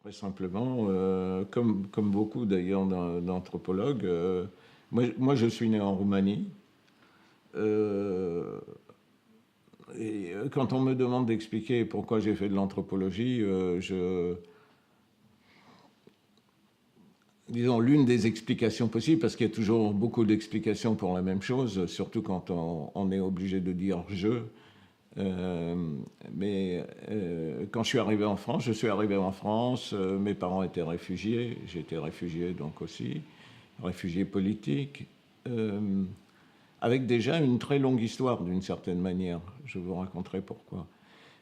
Très simplement, comme beaucoup d'ailleurs d'anthropologues, moi je suis né en Roumanie. Euh, et quand on me demande d'expliquer pourquoi j'ai fait de l'anthropologie, disons, l'une des explications possibles, parce qu'il y a toujours beaucoup d'explications pour la même chose, surtout quand on est obligé de dire je. Euh, quand je suis arrivé en France, mes parents étaient réfugiés, j'étais réfugié donc aussi, réfugié politique, euh, avec déjà une très longue histoire d'une certaine manière. Je vous raconterai pourquoi.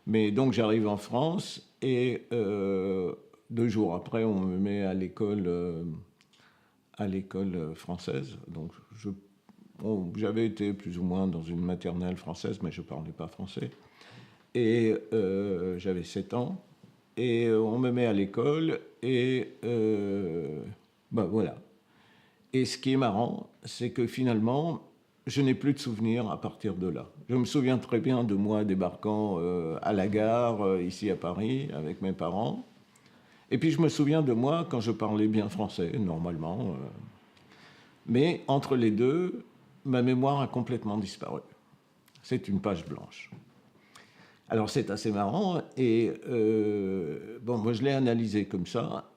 Mais donc j'arrive en France et 2 jours après, on me met à l'école française. Donc j'avais été plus ou moins dans une maternelle française, mais je ne parlais pas français. Et j'avais 7 ans. Et on me met à l'école et ben voilà. Et ce qui est marrant, c'est que finalement, je n'ai plus de souvenirs à partir de là. Je me souviens très bien de moi débarquant à la gare, ici à Paris, avec mes parents. Et puis je me souviens de moi quand je parlais bien français, normalement. Mais entre les deux, ma mémoire a complètement disparu. C'est une page blanche. Alors c'est assez marrant et bon, moi je l'ai analysé comme ça.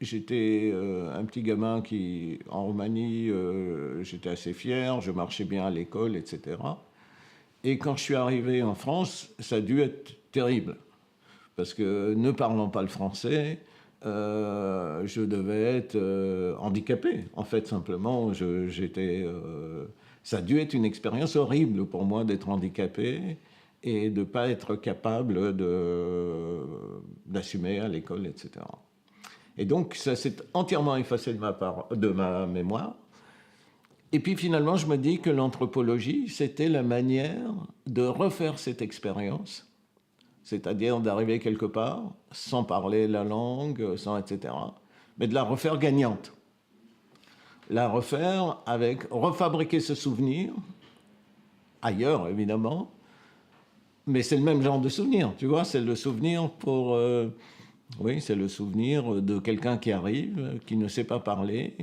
J'étais un petit gamin qui, en Roumanie, j'étais assez fier, je marchais bien à l'école, etc. Et quand je suis arrivé en France, ça a dû être terrible. Parce que ne parlant pas le français, je devais être handicapé. En fait, simplement, ça a dû être une expérience horrible pour moi d'être handicapé et de ne pas être capable d'assumer à l'école, etc. Et donc, ça s'est entièrement effacé de ma mémoire. Et puis finalement, je me dis que l'anthropologie, c'était la manière de refaire cette expérience, c'est-à-dire d'arriver quelque part sans parler la langue, sans etc., mais de la refaire gagnante. La refaire avec, refabriquer ce souvenir, ailleurs évidemment, mais c'est le même genre de souvenir, tu vois, c'est le souvenir oui, c'est le souvenir de quelqu'un qui arrive, qui ne sait pas parler,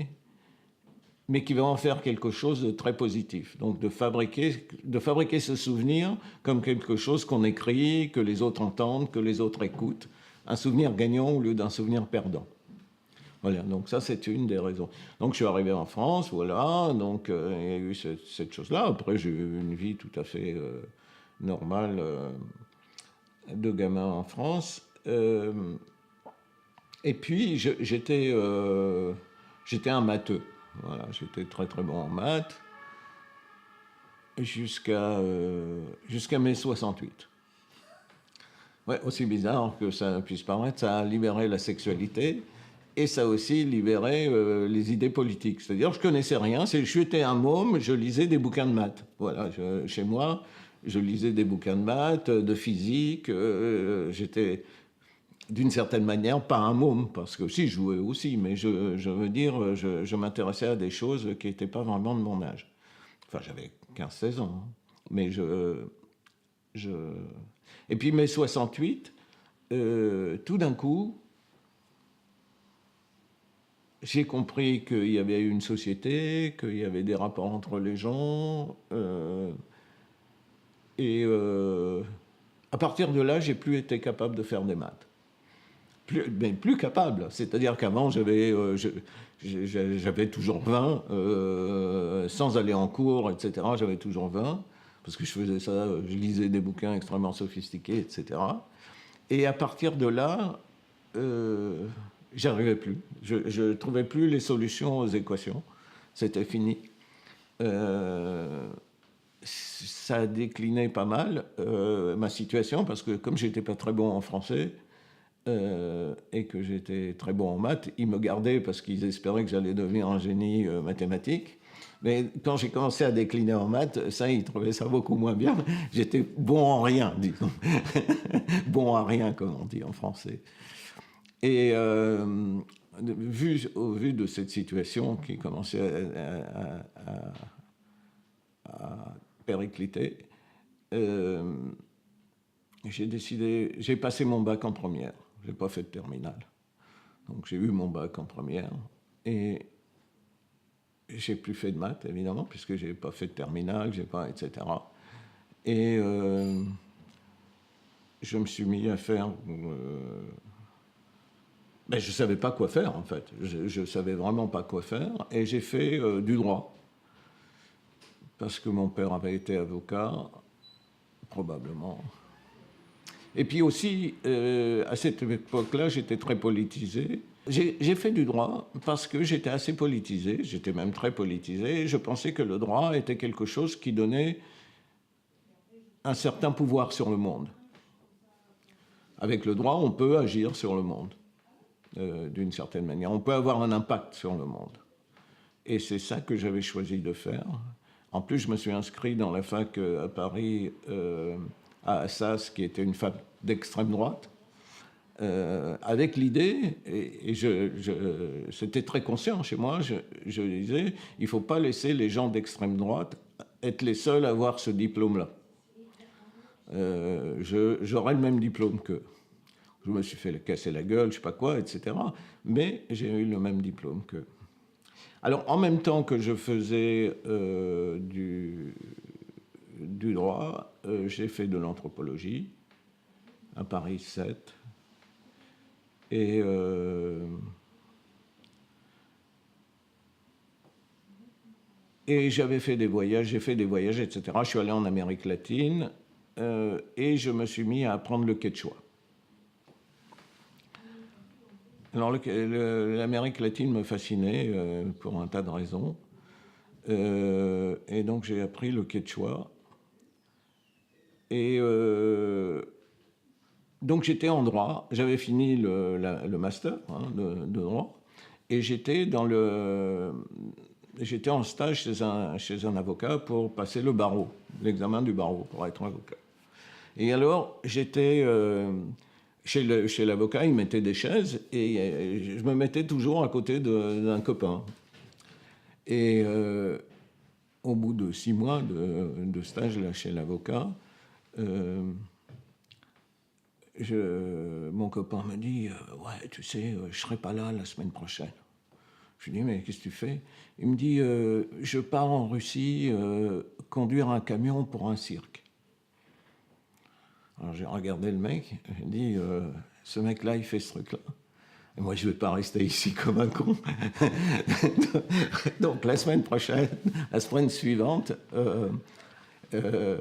mais qui va en faire quelque chose de très positif. Donc de fabriquer ce souvenir comme quelque chose qu'on écrit, que les autres entendent, que les autres écoutent. Un souvenir gagnant au lieu d'un souvenir perdant. Voilà, donc ça c'est une des raisons. Donc je suis arrivé en France, voilà, donc il y a eu cette chose-là. Après j'ai eu une vie tout à fait normale de gamin en France. Et puis j'étais un matheux. Voilà, j'étais très très bon en maths jusqu'à mes 68. Ouais, aussi bizarre que ça puisse paraître, ça a libéré la sexualité et ça a aussi libéré les idées politiques. C'est-à-dire, je connaissais rien. J'étais un môme, je lisais des bouquins de maths. Voilà, chez moi, je lisais des bouquins de maths, de physique. J'étais d'une certaine manière pas un môme, parce que si je jouais aussi, mais je veux dire, je m'intéressais à des choses qui n'étaient pas vraiment de mon âge. Enfin, j'avais 15-16 ans, hein. Mais je... Et puis mai 68, tout d'un coup, j'ai compris qu'il y avait une société, qu'il y avait des rapports entre les gens, et à partir de là, j'ai plus été capable de faire des maths. Mais plus capable. C'est-à-dire qu'avant, j'avais toujours 20, sans aller en cours, etc. J'avais toujours 20, parce que je faisais ça, je lisais des bouquins extrêmement sophistiqués, etc. Et à partir de là, j'y arrivais plus. Je ne trouvais plus les solutions aux équations. C'était fini. Ça a décliné pas mal, ma situation, parce que comme j'étais pas très bon en français, et que j'étais très bon en maths, ils me gardaient parce qu'ils espéraient que j'allais devenir un génie mathématique. Mais quand j'ai commencé à décliner en maths, ça, ils trouvaient ça beaucoup moins bien. J'étais bon en rien, disons. Bon à rien, comme on dit en français. Et au vu de cette situation qui commençait à péricliter, j'ai passé mon bac en première. Je n'ai pas fait de terminale. Donc j'ai eu mon bac en première et j'ai plus fait de maths, évidemment, puisque je n'ai pas fait de terminale, etc. Et je me suis mis à faire... je ne savais pas quoi faire, en fait. Je ne savais vraiment pas quoi faire. Et j'ai fait du droit. Parce que mon père avait été avocat, probablement. Et puis aussi, à cette époque-là, j'étais très politisé. J'ai fait du droit parce que j'étais assez politisé, j'étais même très politisé, et je pensais que le droit était quelque chose qui donnait un certain pouvoir sur le monde. Avec le droit, on peut agir sur le monde, d'une certaine manière. On peut avoir un impact sur le monde. Et c'est ça que j'avais choisi de faire. En plus, je me suis inscrit dans la fac à Paris, à Assas, qui était une fac d'extrême droite, avec l'idée, et c'était très conscient chez moi, je disais, il ne faut pas laisser les gens d'extrême droite être les seuls à avoir ce diplôme-là. J'aurais le même diplôme qu'eux. Je me suis fait casser la gueule, je ne sais pas quoi, etc. Mais j'ai eu le même diplôme qu'eux. Alors, en même temps que je faisais du droit, j'ai fait de l'anthropologie à Paris 7. Et j'avais fait des voyages, j'ai fait des voyages, etc. Je suis allé en Amérique latine et je me suis mis à apprendre le quechua. Alors, l'Amérique latine me fascinait pour un tas de raisons. Et donc, j'ai appris le quechua. Et donc, j'étais en droit. J'avais fini le master de droit. Et j'étais en stage chez un avocat pour passer le barreau, l'examen du barreau, pour être avocat. Et alors, j'étais... Chez l'avocat, il mettait des chaises et je me mettais toujours à côté d'un copain. Et au bout de 6 mois de stage là, chez l'avocat, mon copain me dit « Ouais, tu sais, je ne serai pas là la semaine prochaine. » Je lui dis « Mais qu'est-ce que tu fais ?» Il me dit « Je pars en Russie conduire un camion pour un cirque. » Alors j'ai regardé le mec, j'ai dit ce mec-là, il fait ce truc-là. Et moi, je ne vais pas rester ici comme un con. Donc la semaine prochaine, la semaine suivante, je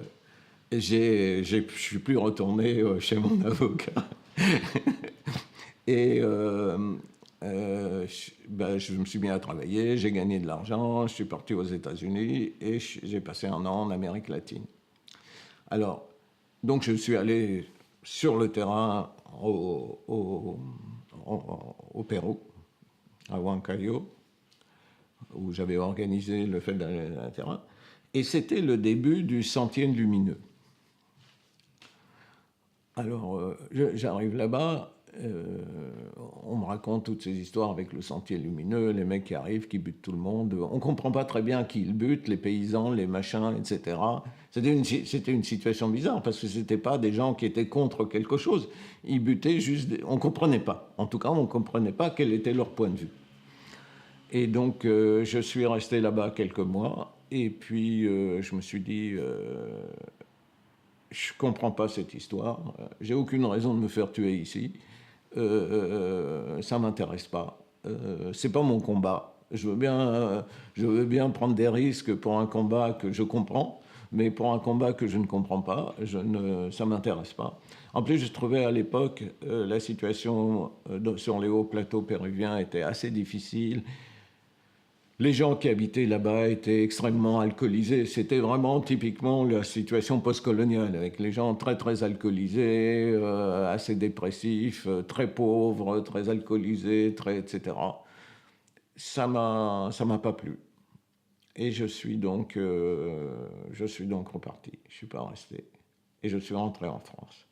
ne suis plus retourné chez mon avocat. Et je me suis mis à travailler, j'ai gagné de l'argent, je suis parti aux États-Unis et j'ai passé un an en Amérique latine. Alors, donc je suis allé sur le terrain au Pérou, à Huancayo, où j'avais organisé le fait d'aller sur le terrain. Et c'était le début du Sentier lumineux. Alors, j'arrive là-bas, on me raconte toutes ces histoires avec le Sentier lumineux, les mecs qui arrivent, qui butent tout le monde. On ne comprend pas très bien qui ils butent, les paysans, les machins, etc. C'était une situation bizarre, parce que ce n'étaient pas des gens qui étaient contre quelque chose. Ils butaient juste... On ne comprenait pas. En tout cas, on ne comprenait pas quel était leur point de vue. Et donc, je suis resté là-bas quelques mois, et puis je me suis dit... je ne comprends pas cette histoire, j'ai aucune raison de me faire tuer ici, ça ne m'intéresse pas, c'est pas mon combat. Je veux bien prendre des risques pour un combat que je comprends, mais pour un combat que je ne comprends pas, ça ne m'intéresse pas. En plus, je trouvais à l'époque la situation sur les hauts plateaux péruviens était assez difficile. Les gens qui habitaient là-bas étaient extrêmement alcoolisés. C'était vraiment typiquement la situation postcoloniale, avec les gens très très alcoolisés, assez dépressifs, très pauvres, très alcoolisés, etc. Ça m'a pas plu. Et je suis donc reparti. Je suis pas resté. Et je suis rentré en France.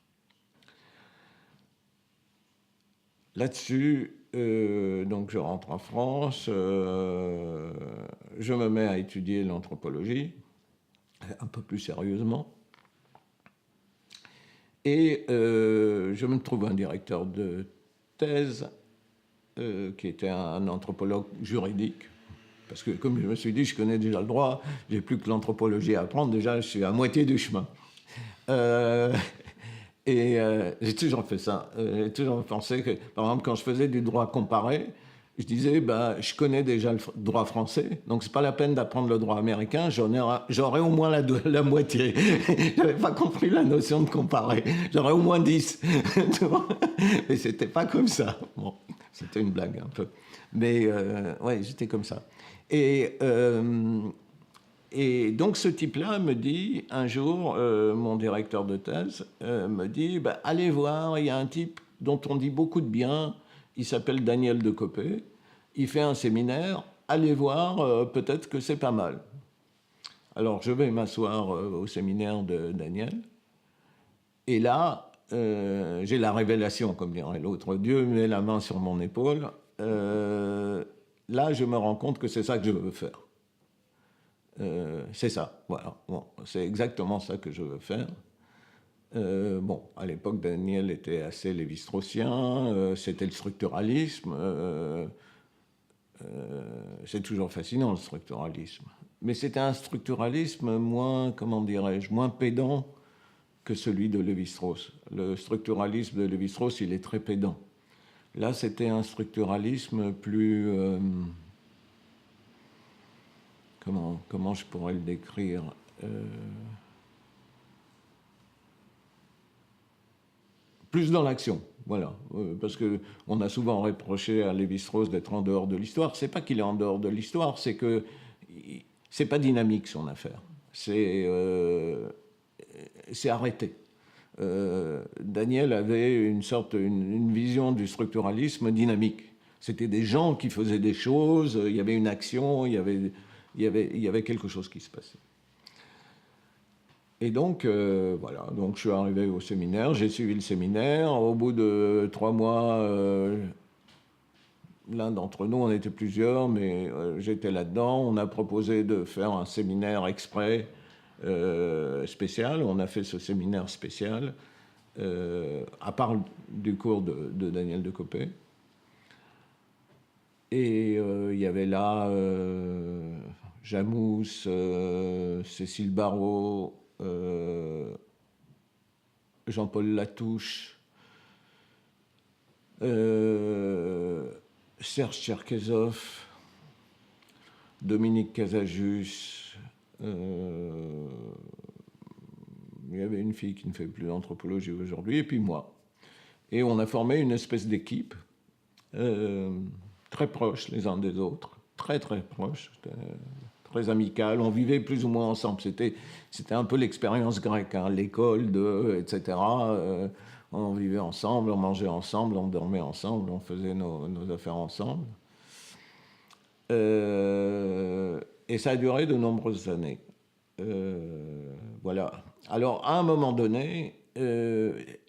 Là-dessus, donc je rentre en France, je me mets à étudier l'anthropologie, un peu plus sérieusement. Et je me trouve un directeur de thèse qui était un anthropologue juridique. Parce que, comme je me suis dit, je connais déjà le droit, j'ai plus que l'anthropologie à apprendre, déjà je suis à moitié du chemin. J'ai toujours fait ça. J'ai toujours pensé que, par exemple, quand je faisais du droit comparé, je disais, bah, je connais déjà le droit français, donc c'est pas la peine d'apprendre le droit américain, j'aurais au moins la moitié. J'avais pas compris la notion de comparer. J'aurais au moins 10. Mais c'était pas comme ça. Bon, c'était une blague un peu. Mais ouais, j'étais comme ça. Et donc ce type-là me dit, un jour, mon directeur de thèse me dit, bah, allez voir, il y a un type dont on dit beaucoup de bien, il s'appelle Daniel Decopé, il fait un séminaire, allez voir, peut-être que c'est pas mal. Alors je vais m'asseoir au séminaire de Daniel, et là, j'ai la révélation, comme dirait l'autre. Dieu met la main sur mon épaule. Là, je me rends compte que c'est ça que je veux faire. C'est ça, voilà. Bon, c'est exactement ça que je veux faire. Bon, à l'époque, Daniel était assez lévi-straussien, c'était le structuralisme. C'est toujours fascinant, le structuralisme. Mais c'était un structuralisme moins, comment dirais-je, moins pédant que celui de Lévi-Strauss. Le structuralisme de Lévi-Strauss, il est très pédant. Là, c'était un structuralisme plus... comment je pourrais le décrire plus dans l'action, voilà. Parce qu'on a souvent reproché à Lévi-Strauss d'être en dehors de l'histoire. C'est pas qu'il est en dehors de l'histoire, c'est que c'est pas dynamique son affaire. C'est arrêté. Daniel avait une vision du structuralisme dynamique. C'était des gens qui faisaient des choses, il y avait une action, il y avait quelque chose qui se passait. Et donc, voilà, donc je suis arrivé au séminaire, j'ai suivi le séminaire. Au bout de 3 mois, l'un d'entre nous, on était plusieurs, mais j'étais là-dedans. On a proposé de faire un séminaire exprès spécial. On a fait ce séminaire spécial, à part du cours de Daniel Decopé. Et il y avait là Jamous, Cécile Barrault, Jean-Paul Latouche, Serge Tcherkezov, Dominique Casajus. Il y avait une fille qui ne fait plus d'anthropologie aujourd'hui, et puis moi. Et on a formé une espèce d'équipe très proches les uns des autres, très très proches, très amicales. On vivait plus ou moins ensemble. C'était un peu l'expérience grecque, hein, l'école, etc. On vivait ensemble, on mangeait ensemble, on dormait ensemble, on faisait nos affaires ensemble. Et ça a duré de nombreuses années. Voilà. Alors, à un moment donné,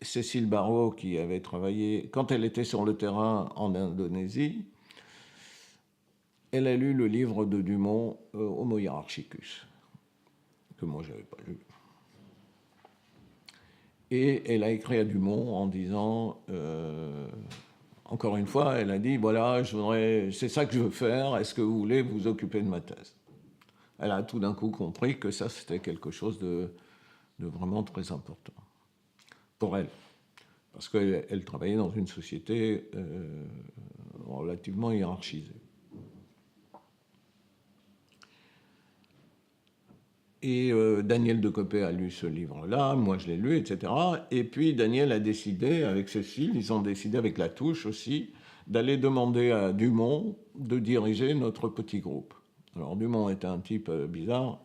Cécile Barrault, qui avait travaillé, quand elle était sur le terrain en Indonésie, elle a lu le livre de Dumont, Homo hierarchicus, que moi je n'avais pas lu. Et elle a écrit à Dumont en disant, encore une fois, elle a dit, voilà, c'est ça que je veux faire, est-ce que vous voulez vous occuper de ma thèse? Elle a tout d'un coup compris que ça, c'était quelque chose de vraiment très important pour elle. Parce qu'elle travaillait dans une société relativement hiérarchisée. Et Daniel Decopé a lu ce livre-là, moi je l'ai lu, etc. Et puis Daniel a décidé, avec Cécile, ils ont décidé avec Latouche aussi, d'aller demander à Dumont de diriger notre petit groupe. Alors Dumont était un type bizarre,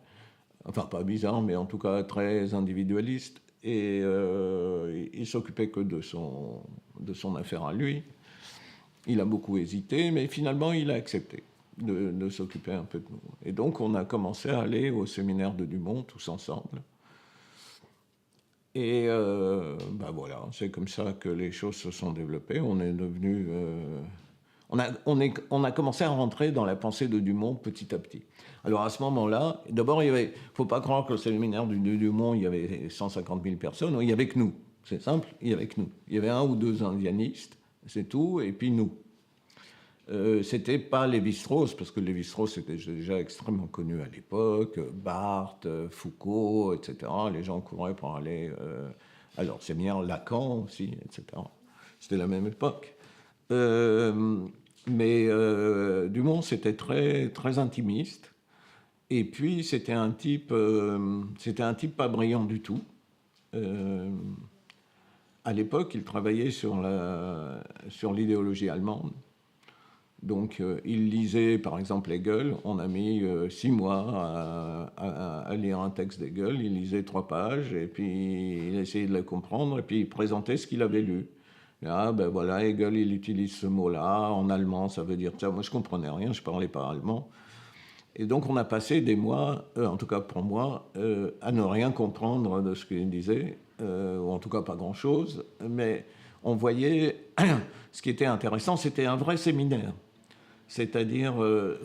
enfin pas bizarre, mais en tout cas très individualiste, et il s'occupait que de son affaire à lui. Il a beaucoup hésité, mais finalement il a accepté de s'occuper un peu de nous. Et donc on a commencé à aller au séminaire de Dumont tous ensemble. Et voilà, c'est comme ça que les choses se sont développées. On est devenu... on a commencé à rentrer dans la pensée de Dumont petit à petit. Alors à ce moment-là, d'abord, il ne faut pas croire que le séminaire de Dumont, il y avait 150 000 personnes. Il n'y avait que nous. C'est simple, il y avait que nous. Il y avait 1 ou 2 indianistes, c'est tout, et puis nous. C'était pas Lévi-Strauss, parce que Lévi-Strauss était déjà extrêmement connu à l'époque, Barthes, Foucault, etc. Les gens couraient pour aller à leur séminaire, Lacan aussi, etc. C'était la même époque. Mais Dumont, c'était très, très intimiste. Et puis, c'était un type pas brillant du tout. À l'époque, il travaillait sur l'idéologie allemande. Donc, il lisait, par exemple, Hegel. On a mis 6 mois à lire un texte d'Hegel. Il lisait 3 pages, et puis il essayait de le comprendre, et puis il présentait ce qu'il avait lu. Là, ben voilà, Hegel, il utilise ce mot-là. En allemand, ça veut dire ça. Moi, je ne comprenais rien, je ne parlais pas allemand. Et donc, on a passé des mois, en tout cas pour moi, à ne rien comprendre de ce qu'il disait, ou en tout cas pas grand-chose. Mais on voyait, ce qui était intéressant, c'était un vrai séminaire. C'est-à-dire,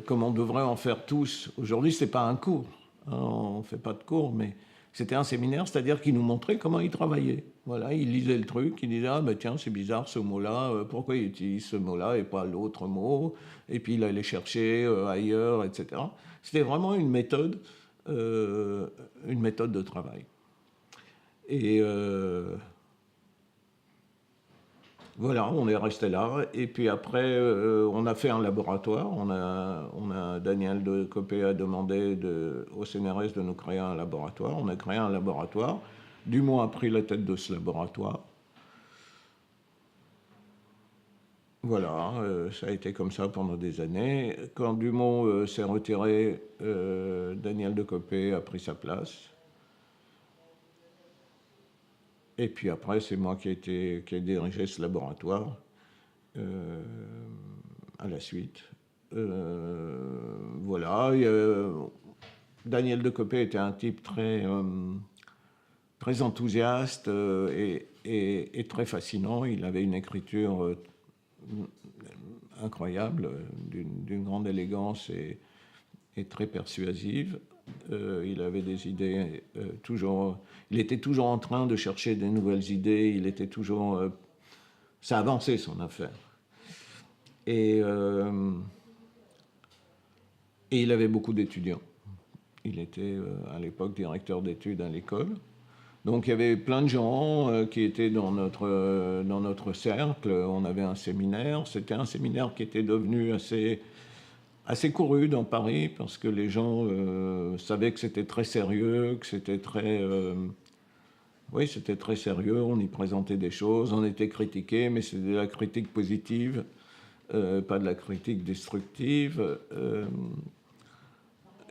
comme on devrait en faire tous. Aujourd'hui, ce n'est pas un cours. Hein, on ne fait pas de cours, mais c'était un séminaire, c'est-à-dire qu'il nous montrait comment il travaillait. Voilà, il lisait le truc, il disait « Ah, ben tiens, c'est bizarre ce mot-là, pourquoi il utilise ce mot-là et pas l'autre mot ?» Et puis il allait chercher ailleurs, etc. C'était vraiment une méthode de travail. Et voilà, on est resté là. Et puis après, on a fait un laboratoire. Daniel de Copé a demandé au CNRS de nous créer un laboratoire. On a créé un laboratoire. Dumont a pris la tête de ce laboratoire. Voilà, ça a été comme ça pendant des années. Quand Dumont s'est retiré, Daniel de Copé a pris sa place. Et puis après, c'est moi qui ai dirigé ce laboratoire à la suite. Voilà. Daniel de Copé était un type très, très enthousiaste et très fascinant. Il avait une écriture incroyable, d'une grande élégance et très persuasive. Il avait des idées toujours... Il était toujours en train de chercher des nouvelles idées. Il était toujours... ça avançait, son affaire. Et il avait beaucoup d'étudiants. Il était à l'époque directeur d'études à l'école. Donc il y avait plein de gens qui étaient dans notre cercle. On avait un séminaire. C'était un séminaire qui était devenu assez couru dans Paris parce que les gens savaient que c'était très sérieux, que c'était très... oui, c'était très sérieux. On y présentait des choses. On était critiqué, mais c'était de la critique positive, pas de la critique destructive.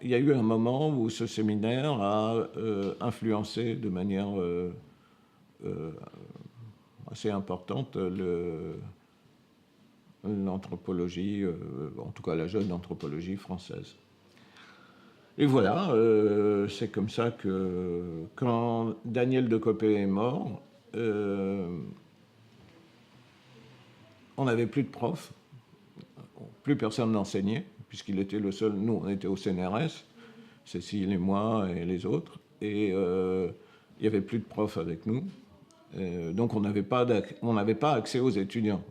Il y a eu un moment où ce séminaire a influencé de manière assez importante l'anthropologie, en tout cas la jeune anthropologie française. Et voilà, c'est comme ça que quand Daniel de Copé est mort, on n'avait plus de profs, plus personne n'enseignait, puisqu'il était le seul. Nous, on était au CNRS, Cécile et moi et les autres, et il n'y avait plus de profs avec nous. Donc on n'avait pas accès aux étudiants.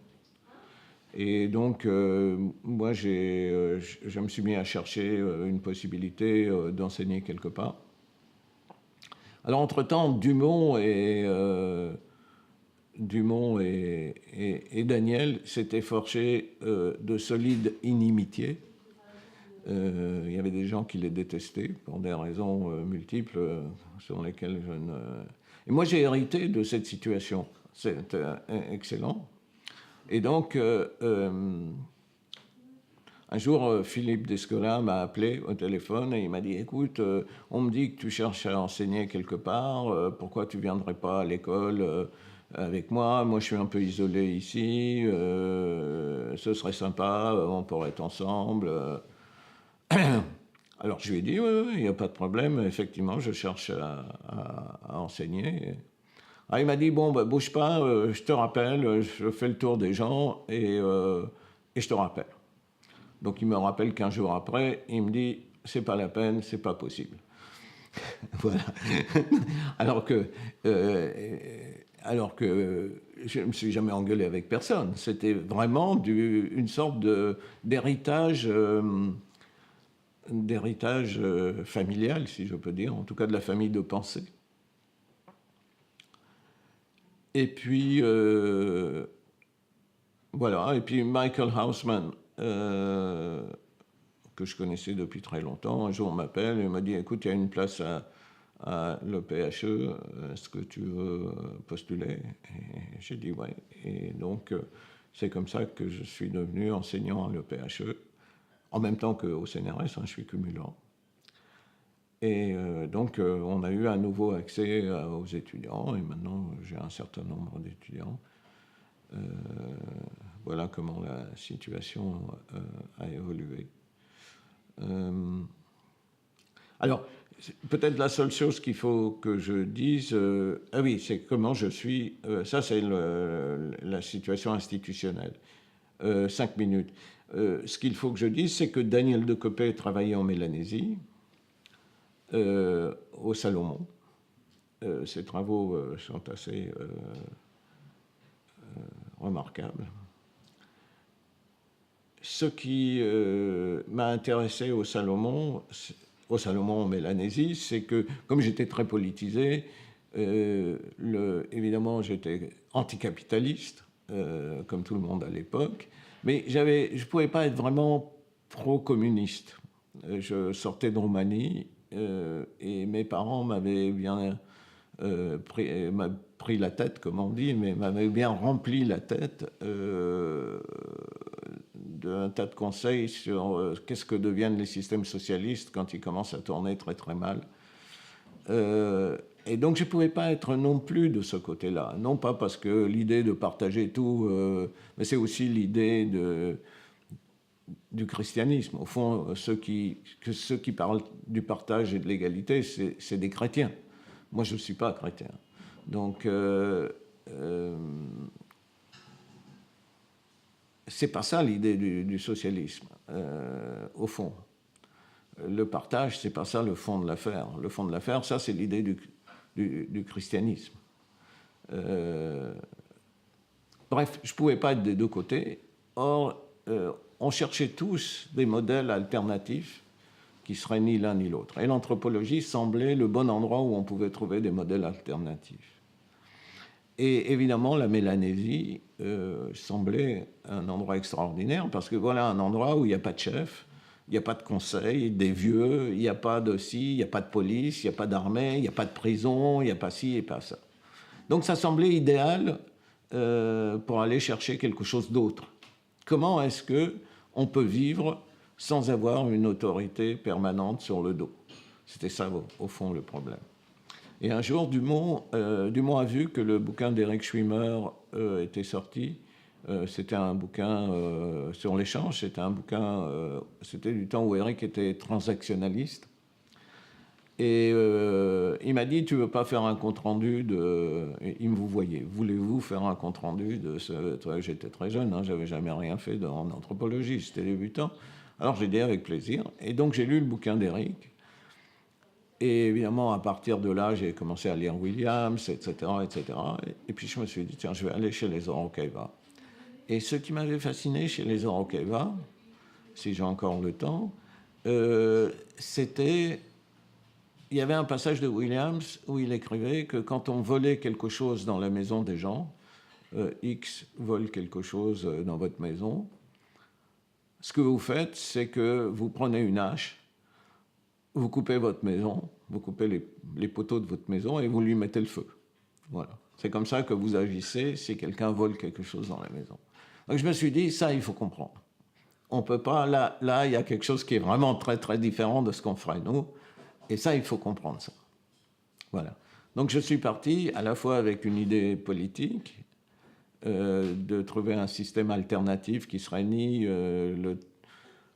Et donc, moi, je me suis mis à chercher une possibilité d'enseigner quelque part. Alors, entre-temps, Dumont et Daniel s'étaient forgés de solides inimitiés. Il y avait des gens qui les détestaient pour des raisons multiples sur lesquelles je ne... Et moi, j'ai hérité de cette situation. C'est excellent. Et donc, un jour, Philippe Descola m'a appelé au téléphone et il m'a dit « Écoute, on me dit que tu cherches à enseigner quelque part, pourquoi tu ne viendrais pas à l'école avec moi? Moi, je suis un peu isolé ici, ce serait sympa, on pourrait être ensemble. » Alors, je lui ai dit « Oui, il n'y a pas de problème, effectivement, je cherche à enseigner. » Alors il m'a dit, bon, bah, bouge pas, je te rappelle, je fais le tour des gens et je te rappelle. Donc il me rappelle 15 jours après, il me dit, c'est pas la peine, c'est pas possible. Voilà. alors que, alors que je ne me suis jamais engueulé avec personne. C'était vraiment une sorte d'héritage familial, si je peux dire, en tout cas de la famille de pensée. Et puis, voilà, et puis Michael Haussmann, que je connaissais depuis très longtemps, un jour on m'appelle et m'a dit, écoute, il y a une place à l'EPHE, est-ce que tu veux postuler? Et j'ai dit ouais. Et donc, c'est comme ça que je suis devenu enseignant à l'EPHE, en même temps qu'au CNRS, hein, je suis cumulant. Et donc, on a eu à nouveau accès aux étudiants, et maintenant, j'ai un certain nombre d'étudiants. Voilà comment la situation a évolué. Alors, peut-être la seule chose qu'il faut que je dise, ah oui, c'est comment je suis, ça c'est la situation institutionnelle. 5 minutes. Ce qu'il faut que je dise, c'est que Daniel Decopé travaillait en Mélanésie, au Salomon. Ses travaux sont assez remarquables. Ce qui m'a intéressé au Salomon en Mélanésie, c'est que, comme j'étais très politisé, évidemment, j'étais anticapitaliste, comme tout le monde à l'époque, mais je ne pouvais pas être vraiment pro-communiste. Je sortais de Roumanie et mes parents m'avaient bien pris la tête, comme on dit, mais m'avaient bien rempli la tête d'un tas de conseils sur qu'est-ce que deviennent les systèmes socialistes quand ils commencent à tourner très très mal. Et donc je ne pouvais pas être non plus de ce côté-là. Non pas parce que l'idée de partager tout, mais c'est aussi l'idée du christianisme. Au fond, ceux qui parlent du partage et de l'égalité, c'est des chrétiens. Moi, je ne suis pas chrétien. Donc, c'est pas ça l'idée du socialisme, au fond. Le partage, c'est pas ça le fond de l'affaire. Le fond de l'affaire, ça, c'est l'idée du christianisme. Bref, je ne pouvais pas être des deux côtés. Or, on cherchait tous des modèles alternatifs qui seraient ni l'un ni l'autre. Et l'anthropologie semblait le bon endroit où on pouvait trouver des modèles alternatifs. Et évidemment, la Mélanésie semblait un endroit extraordinaire parce que voilà un endroit où il n'y a pas de chef, il n'y a pas de conseil, des vieux, il n'y a pas de ci, il n'y a pas de police, il n'y a pas d'armée, il n'y a pas de prison, il n'y a pas ci et pas ça. Donc ça semblait idéal pour aller chercher quelque chose d'autre. Comment est-ce qu'on peut vivre sans avoir une autorité permanente sur le dos? C'était ça, au fond, le problème. Et un jour, Dumont a vu que le bouquin d'Eric Schwimmer était sorti. C'était un bouquin sur l'échange. C'était du temps où Eric était transactionnaliste. Et il m'a dit, tu veux pas faire un compte-rendu de... Il me vous voyait. Voulez-vous faire un compte-rendu de ce... J'étais très jeune, hein, j'avais jamais rien fait en anthropologie, j'étais débutant. Alors j'ai dit avec plaisir. Et donc j'ai lu le bouquin d'Eric. Et évidemment, à partir de là, j'ai commencé à lire Williams, etc., etc. Et puis je me suis dit, tiens, je vais aller chez les Oroqueva. Et ce qui m'avait fasciné chez les Oroqueva, si j'ai encore le temps, c'était... Il y avait un passage de Williams où il écrivait que quand on volait quelque chose dans la maison des gens, X vole quelque chose dans votre maison, ce que vous faites, c'est que vous prenez une hache, vous coupez votre maison, vous coupez les poteaux de votre maison et vous lui mettez le feu. Voilà. C'est comme ça que vous agissez si quelqu'un vole quelque chose dans la maison. Donc je me suis dit, ça, il faut comprendre. On peut pas... Là, il y a quelque chose qui est vraiment très, très différent de ce qu'on ferait nous. Et ça, il faut comprendre ça. Voilà. Donc je suis parti à la fois avec une idée politique, de trouver un système alternatif qui serait ni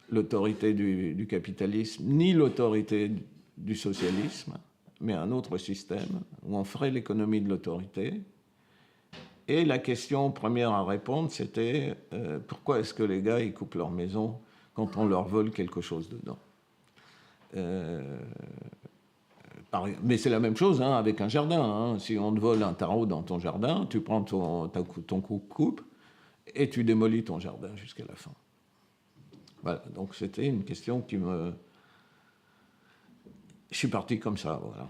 l'autorité du capitalisme, ni l'autorité du socialisme, mais un autre système où on ferait l'économie de l'autorité. Et la question première à répondre, c'était pourquoi est-ce que les gars, ils coupent leur maison quand on leur vole quelque chose dedans. Mais c'est la même chose hein, avec un jardin. Hein. Si on te vole un tarot dans ton jardin, tu prends ton coupe et tu démolis ton jardin jusqu'à la fin. Voilà, donc c'était une question qui me... Je suis parti comme ça, voilà.